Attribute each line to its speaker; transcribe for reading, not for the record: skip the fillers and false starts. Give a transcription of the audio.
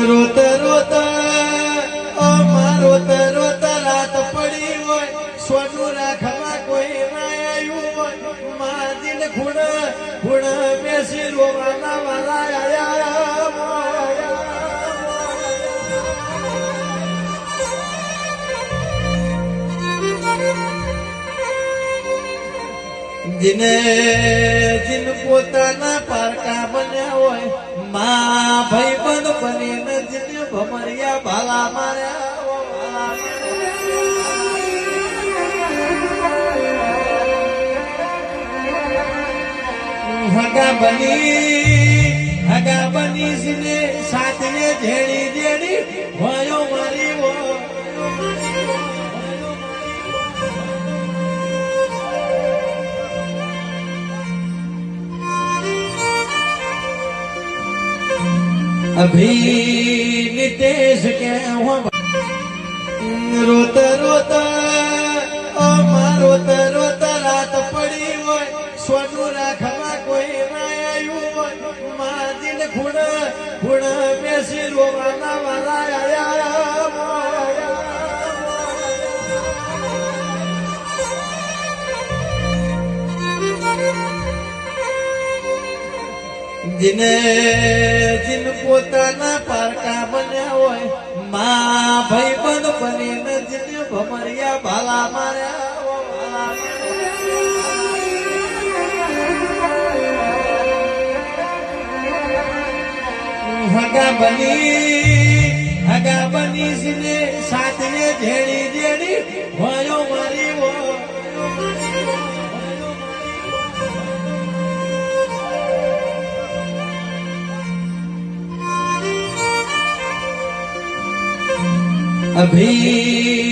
Speaker 1: રોતા રોતા રોતા રોતા રાત પડી હોય સોનું રાખવા કોઈ ના આવ્યું હોય મા દિલ ખૂણ ખૂણ બેસી રોવાના વાળા આયા जिने जिन पोताना पारका बन्या होय मां भाईबंध बनीने जिन भमरिया भाला मार्या हगा बनी जिने साथने झेड़ी झेड़ी भयो मारी वो अभी नितेश के रोता रोता रोता रोता रात पड़ी होय सोनू राखवा कोई ना आयु होय मां दिल खूण खूण बेसी रोवाना वाला आया जिने जिन पोताना पारका बन्या होय मां भाईबंध बनीने जिन भमरिया भाला मार्या हगा बनी जिने साथने झेड़ी झेड़ी भयो मारी वो अभी